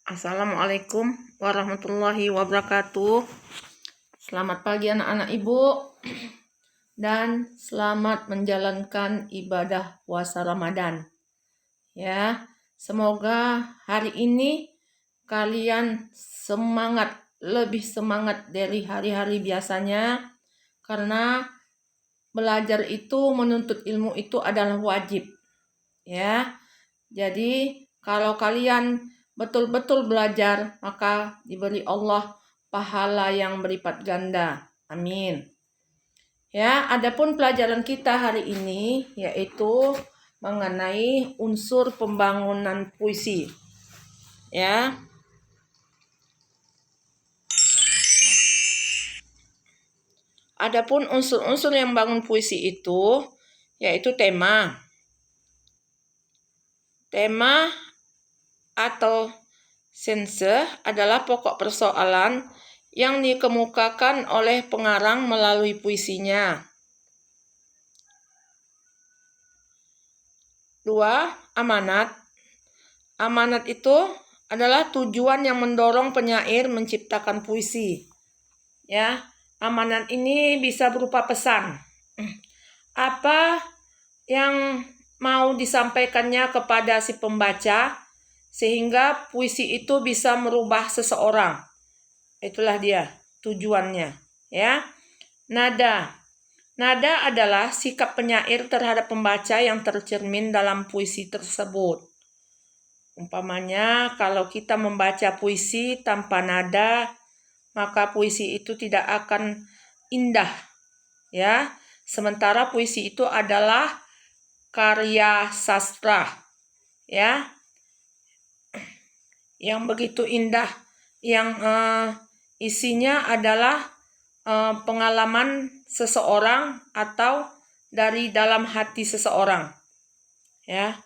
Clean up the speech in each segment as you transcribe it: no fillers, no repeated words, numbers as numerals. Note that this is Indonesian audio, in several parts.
Assalamualaikum warahmatullahi wabarakatuh. Selamat pagi anak-anak ibu dan selamat menjalankan ibadah puasa Ramadan. Ya, semoga hari ini kalian lebih semangat dari hari-hari biasanya, karena belajar itu, menuntut ilmu itu adalah wajib. Ya. Jadi kalau kalian betul-betul belajar, maka diberi Allah pahala yang berlipat ganda. Amin. Ya, adapun pelajaran kita hari ini yaitu mengenai unsur pembangunan puisi. Ya. Adapun unsur-unsur yang bangun puisi itu yaitu tema. Tema atau sense adalah pokok persoalan yang dikemukakan oleh pengarang melalui puisinya. 2. Amanat. Amanat itu adalah tujuan yang mendorong penyair menciptakan puisi. Ya, amanat ini bisa berupa pesan. Apa yang mau disampaikannya kepada si pembaca sehingga puisi itu bisa merubah seseorang. Itulah dia tujuannya, ya. Nada. Nada adalah sikap penyair terhadap pembaca yang tercermin dalam puisi tersebut. Umpamanya, kalau kita membaca puisi tanpa nada, maka puisi itu tidak akan indah, ya. Sementara puisi itu adalah karya sastra, ya, yang begitu indah, yang isinya adalah pengalaman seseorang atau dari dalam hati seseorang, ya.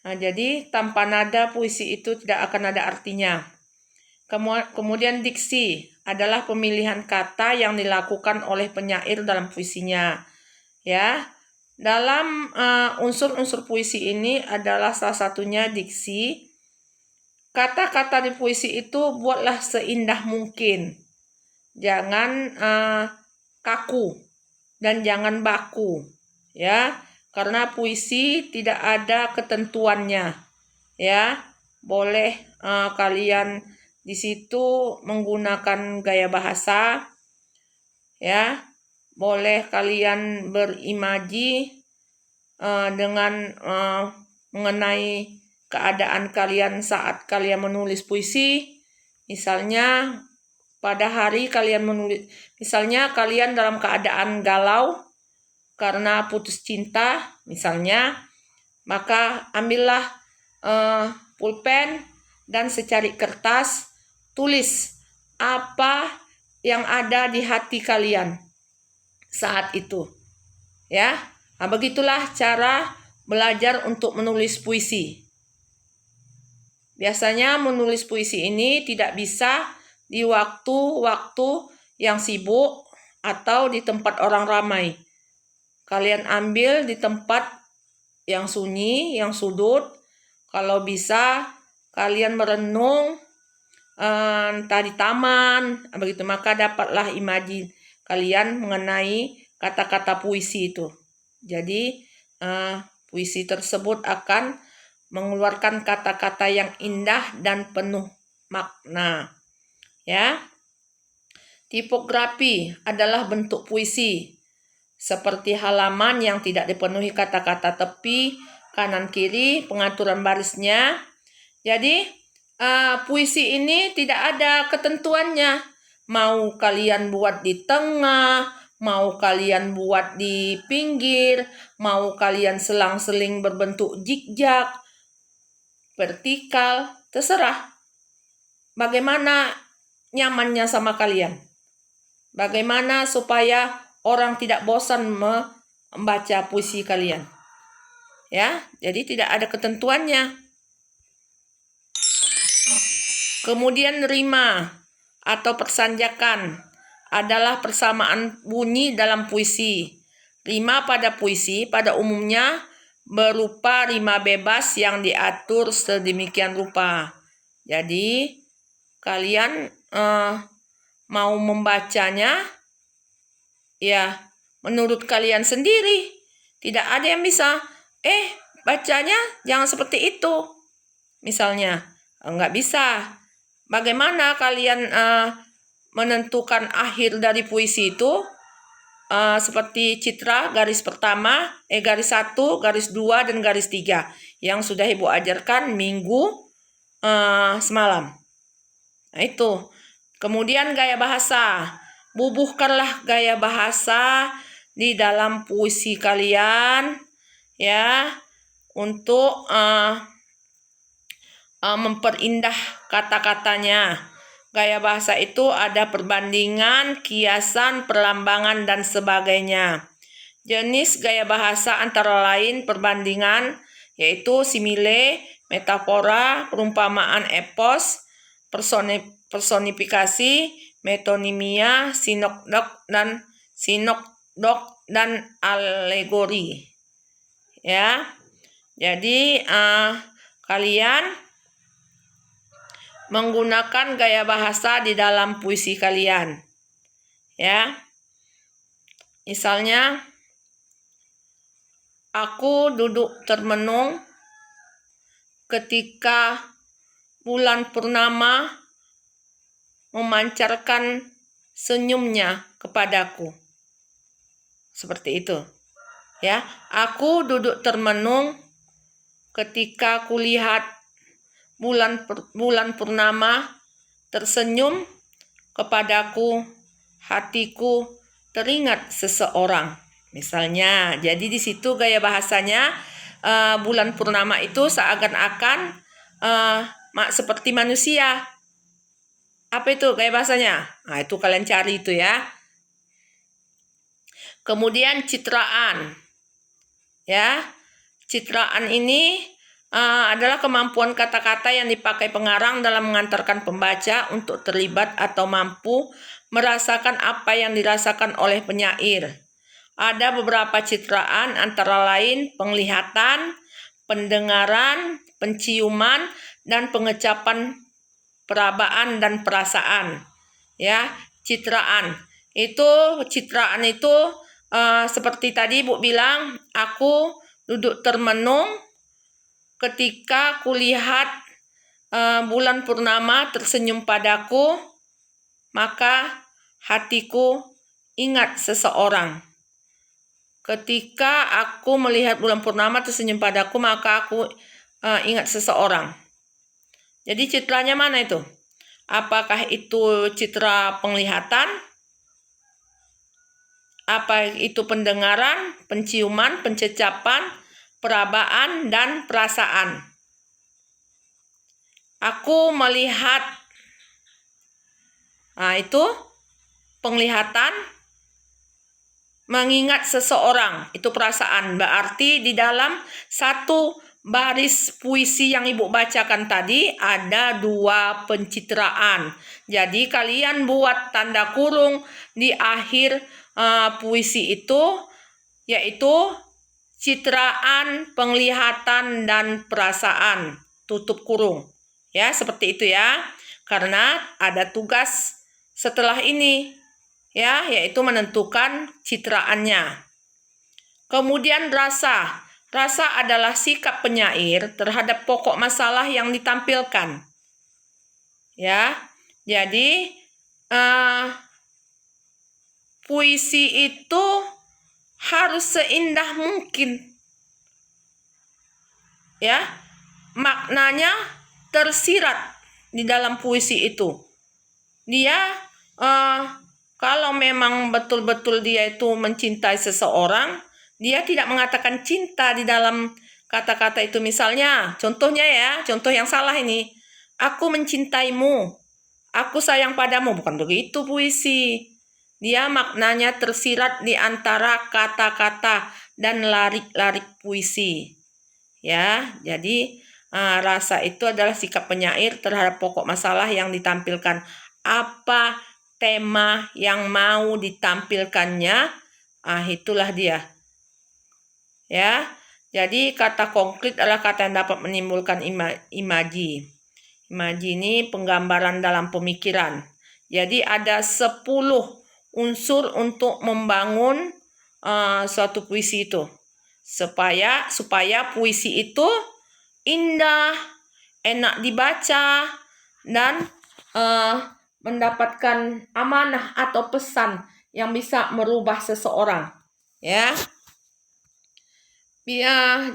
Nah, jadi tanpa nada puisi itu tidak akan ada artinya. Kemudian diksi adalah pemilihan kata yang dilakukan oleh penyair dalam puisinya, ya. Dalam unsur-unsur puisi ini adalah salah satunya diksi. Kata-kata di puisi itu buatlah seindah mungkin. Jangan kaku dan jangan baku, ya. Karena puisi tidak ada ketentuannya, ya. Boleh kalian di situ menggunakan gaya bahasa, ya. Boleh kalian berimaji dengan mengenai keadaan kalian saat kalian menulis puisi. Misalnya pada hari kalian menulis, misalnya kalian dalam keadaan galau karena putus cinta misalnya, maka ambillah pulpen dan secari kertas, tulis apa yang ada di hati kalian saat itu, ya. Nah, begitulah cara belajar untuk menulis puisi. Biasanya menulis puisi ini tidak bisa di waktu-waktu yang sibuk atau di tempat orang ramai. Kalian ambil di tempat yang sunyi, yang sudut. Kalau bisa kalian merenung entah di taman, begitu, maka dapatlah imaji kalian mengenai kata-kata puisi itu. Jadi puisi tersebut akan mengeluarkan kata-kata yang indah dan penuh makna, ya. Tipografi adalah bentuk puisi, seperti halaman yang tidak dipenuhi kata-kata tepi, kanan kiri, pengaturan barisnya. Jadi puisi ini tidak ada ketentuannya. Mau kalian buat di tengah, mau kalian buat di pinggir, mau kalian selang-seling berbentuk zigzag, vertikal, terserah. Bagaimana nyamannya sama kalian. Bagaimana supaya orang tidak bosan membaca puisi kalian. Ya, jadi tidak ada ketentuannya. Kemudian rima atau persanjakan adalah persamaan bunyi dalam puisi. Rima pada puisi pada umumnya berupa rima bebas yang diatur sedemikian rupa. Jadi kalian mau membacanya ya menurut kalian sendiri. Tidak ada yang bisa bacanya jangan seperti itu. Misalnya nggak bisa. Bagaimana kalian menentukan akhir dari puisi itu? Seperti citra garis pertama, garis 1, garis 2, dan garis 3 yang sudah Ibu ajarkan minggu semalam. Nah itu. Kemudian gaya bahasa. Bubuhkanlah gaya bahasa di dalam puisi kalian ya untuk memperindah kata-katanya. Gaya bahasa itu ada perbandingan, kiasan, perlambangan, dan sebagainya. Jenis gaya bahasa antara lain perbandingan, yaitu simile, metafora, perumpamaan epos, personifikasi, metonimia, sinokdok, dan alegori. Ya, jadi kalian menggunakan gaya bahasa di dalam puisi kalian. Ya. Misalnya, aku duduk termenung ketika bulan purnama memancarkan senyumnya kepadaku. Seperti itu. Ya, aku duduk termenung ketika kulihat bulan purnama tersenyum kepadaku, hatiku teringat seseorang. Misalnya, jadi di situ gaya bahasanya bulan purnama itu seakan-akan seperti manusia. Apa itu gaya bahasanya? Nah, itu kalian cari itu ya. Kemudian citraan. Ya. Citraan ini adalah kemampuan kata-kata yang dipakai pengarang dalam mengantarkan pembaca untuk terlibat atau mampu merasakan apa yang dirasakan oleh penyair. Ada beberapa citraan antara lain penglihatan, pendengaran, penciuman, dan pengecapan perabaan dan perasaan. Ya, citraan itu seperti tadi Bu bilang, aku duduk termenung ketika kulihat bulan purnama tersenyum padaku, maka hatiku ingat seseorang. Ketika aku melihat bulan purnama tersenyum padaku, maka aku ingat seseorang. Jadi citranya mana itu? Apakah itu citra penglihatan? Apa itu pendengaran, penciuman, pencecapan, perabaan, dan perasaan? Aku melihat, itu penglihatan, mengingat seseorang, itu perasaan. Berarti di dalam satu baris puisi yang Ibu bacakan tadi ada 2 pencitraan. Jadi kalian buat tanda kurung di akhir puisi itu, yaitu citraan, penglihatan, dan perasaan. Tutup kurung. Ya, seperti itu ya. Karena ada tugas setelah ini, ya, yaitu menentukan citraannya. Kemudian rasa. Rasa adalah sikap penyair terhadap pokok masalah yang ditampilkan. Ya, jadi puisi itu harus seindah mungkin. Ya, maknanya tersirat di dalam puisi itu. Dia kalau memang betul-betul dia itu mencintai seseorang, dia tidak mengatakan cinta di dalam kata-kata itu. Misalnya, contohnya ya, contoh yang salah ini. Aku mencintaimu, aku sayang padamu. Bukan begitu puisi. Dia maknanya tersirat di antara kata-kata dan larik-larik puisi. Ya, jadi rasa itu adalah sikap penyair terhadap pokok masalah yang ditampilkan. Apa tema yang mau ditampilkannya, itulah dia. Ya, jadi kata konkret adalah kata yang dapat menimbulkan imaji. Imajini penggambaran dalam pemikiran. Jadi ada 10 unsur untuk membangun suatu puisi itu. Supaya puisi itu indah, enak dibaca, dan mendapatkan amanah atau pesan yang bisa merubah seseorang. Ya.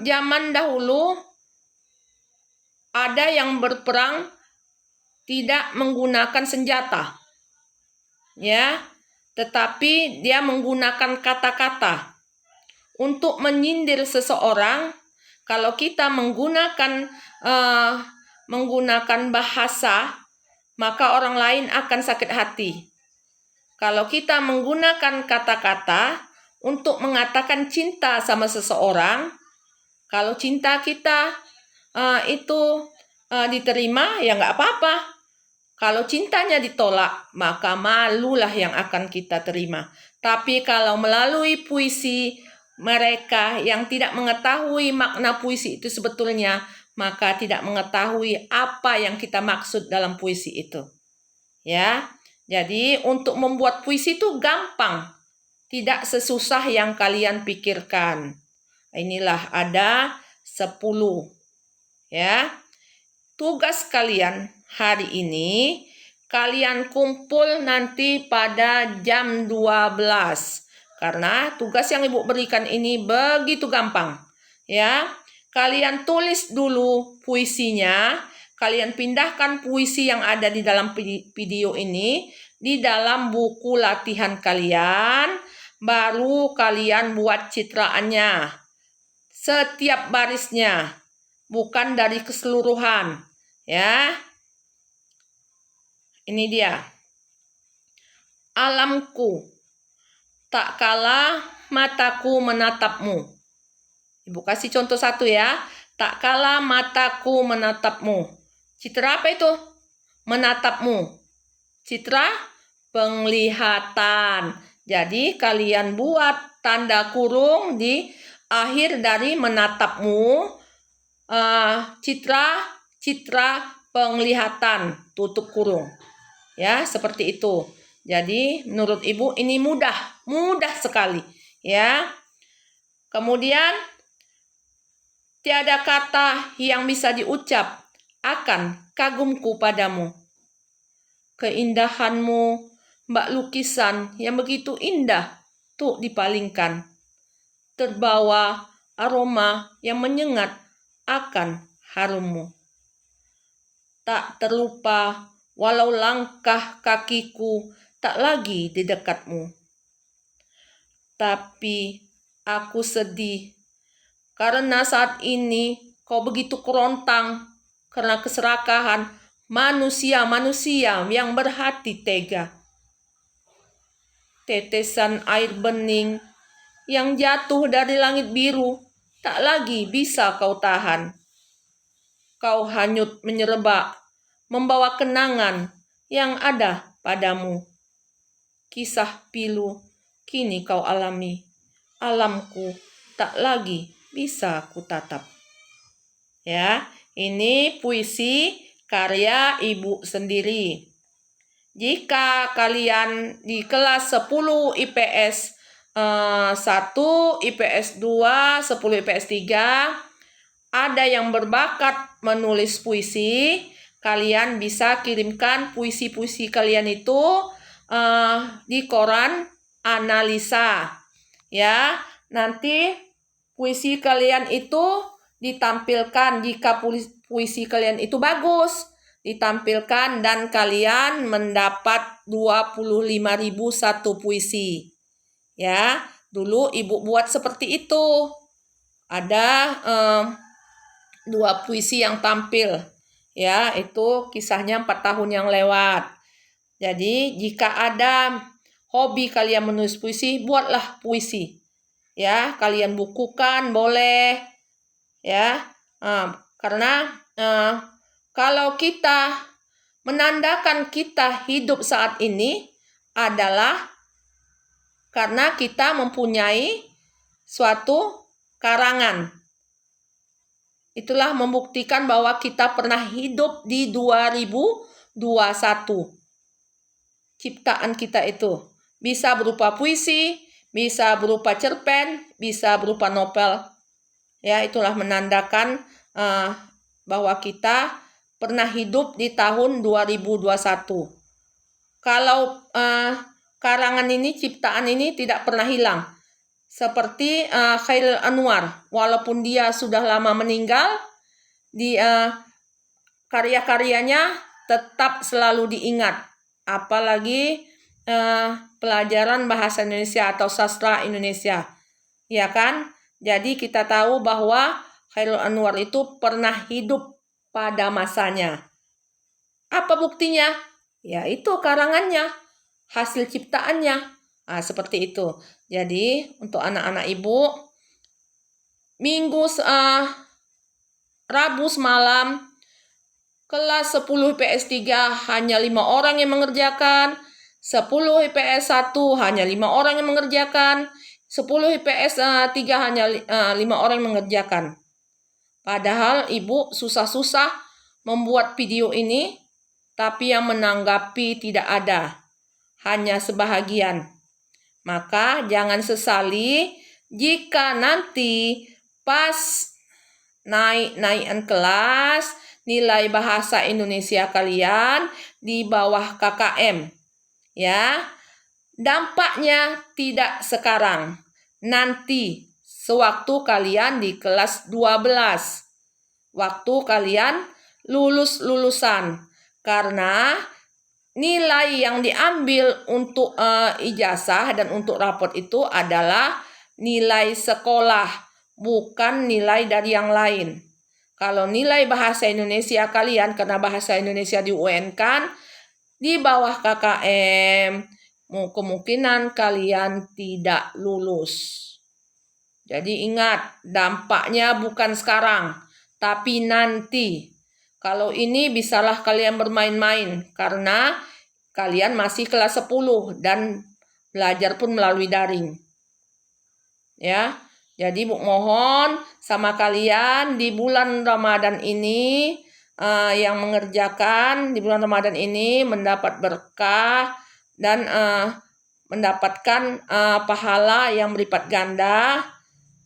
Zaman dahulu ada yang berperang tidak menggunakan senjata. Ya, tetapi dia menggunakan kata-kata untuk menyindir seseorang. Kalau kita menggunakan bahasa, maka orang lain akan sakit hati. Kalau kita menggunakan kata-kata untuk mengatakan cinta sama seseorang, kalau cinta kita itu diterima, ya nggak apa-apa. Kalau cintanya ditolak, maka malulah yang akan kita terima. Tapi kalau melalui puisi mereka yang tidak mengetahui makna puisi itu sebetulnya, maka tidak mengetahui apa yang kita maksud dalam puisi itu. Ya, jadi untuk membuat puisi itu gampang, tidak sesusah yang kalian pikirkan. Inilah ada 10. Ya, tugas kalian hari ini, kalian kumpul nanti pada jam 12. Karena tugas yang Ibu berikan ini begitu gampang. Ya, kalian tulis dulu puisinya, kalian pindahkan puisi yang ada di dalam video ini di dalam buku latihan kalian, baru kalian buat citraannya. Setiap barisnya, bukan dari keseluruhan. Ya. Ini dia. Alamku, tak kala mataku menatapmu. Ibu kasih contoh satu ya. Tak kala mataku menatapmu. Citra apa itu? Menatapmu. Citra penglihatan. Jadi kalian buat tanda kurung di akhir dari menatapmu. Citra penglihatan, tutup kurung. Ya, seperti itu. Jadi menurut Ibu ini mudah sekali. Ya. Kemudian tiada kata yang bisa diucap akan kagumku padamu. Keindahanmu, bak lukisan yang begitu indah tuh dipalingkan. Terbawa aroma yang menyengat akan harummu. Tak terlupa walau langkah kakiku tak lagi di dekatmu. Tapi aku sedih karena saat ini kau begitu kerontang karena keserakahan manusia-manusia yang berhati tega. Tetesan air bening yang jatuh dari langit biru tak lagi bisa kau tahan. Kau hanyut menyerebak, membawa kenangan yang ada padamu. Kisah pilu kini kau alami, alamku tak lagi bisa kutatap. Ya, ini puisi karya Ibu sendiri. Jika kalian di kelas 10 IPS 1, IPS 2, 10 IPS 3 ada yang berbakat menulis puisi, kalian bisa kirimkan puisi-puisi kalian itu di koran analisa. Ya, nanti puisi kalian itu ditampilkan jika puisi kalian itu bagus, ditampilkan dan kalian mendapat 25.000 satu puisi. Ya, dulu Ibu buat seperti itu. Ada 2 puisi yang tampil. Ya, itu kisahnya 4 tahun yang lewat. Jadi, jika ada hobi kalian menulis puisi, buatlah puisi. Ya, kalian bukukan boleh. Ya, karena kalau kita menandakan kita hidup saat ini adalah karena kita mempunyai suatu karangan. Itulah membuktikan bahwa kita pernah hidup di 2021. Ciptaan kita itu bisa berupa puisi, bisa berupa cerpen, bisa berupa novel. Ya, itulah menandakan bahwa kita pernah hidup di tahun 2021. Kalau karangan ini, ciptaan ini tidak pernah hilang. Seperti Chairil Anwar, walaupun dia sudah lama meninggal, di karya-karyanya tetap selalu diingat. Apalagi pelajaran bahasa Indonesia atau sastra Indonesia, ya kan? Jadi kita tahu bahwa Chairil Anwar itu pernah hidup pada masanya. Apa buktinya? Ya itu karangannya, hasil ciptaannya. Seperti itu. Jadi untuk anak-anak ibu, Rabu semalam kelas 10 IPS 3 hanya 5 orang yang mengerjakan, 10 IPS 1 hanya 5 orang yang mengerjakan, 10 IPS 3 hanya 5 orang yang mengerjakan. Padahal ibu susah-susah membuat video ini, tapi yang menanggapi tidak ada, hanya sebahagian. Maka jangan sesali jika nanti pas naik-naikan kelas, nilai bahasa Indonesia kalian di bawah KKM. Ya, dampaknya tidak sekarang. Nanti sewaktu kalian di kelas 12. Waktu kalian lulusan. Karena nilai yang diambil untuk ijazah dan untuk rapot itu adalah nilai sekolah, bukan nilai dari yang lain. Kalau nilai bahasa Indonesia kalian, karena bahasa Indonesia di UN kan, di bawah KKM, kemungkinan kalian tidak lulus. Jadi ingat, dampaknya bukan sekarang, tapi nanti. Kalau ini bisalah kalian bermain-main karena kalian masih kelas 10 dan belajar pun melalui daring. Ya. Jadi mohon sama kalian di bulan Ramadan ini yang mengerjakan di bulan Ramadan ini mendapat berkah dan mendapatkan pahala yang berlipat ganda,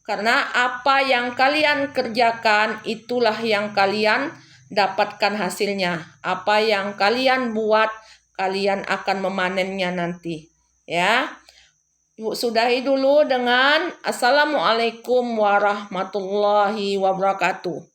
karena apa yang kalian kerjakan itulah yang kalian dapatkan hasilnya. Apa yang kalian buat, kalian akan memanennya nanti. Ya. Ibu sudahi dulu dengan Assalamualaikum warahmatullahi wabarakatuh.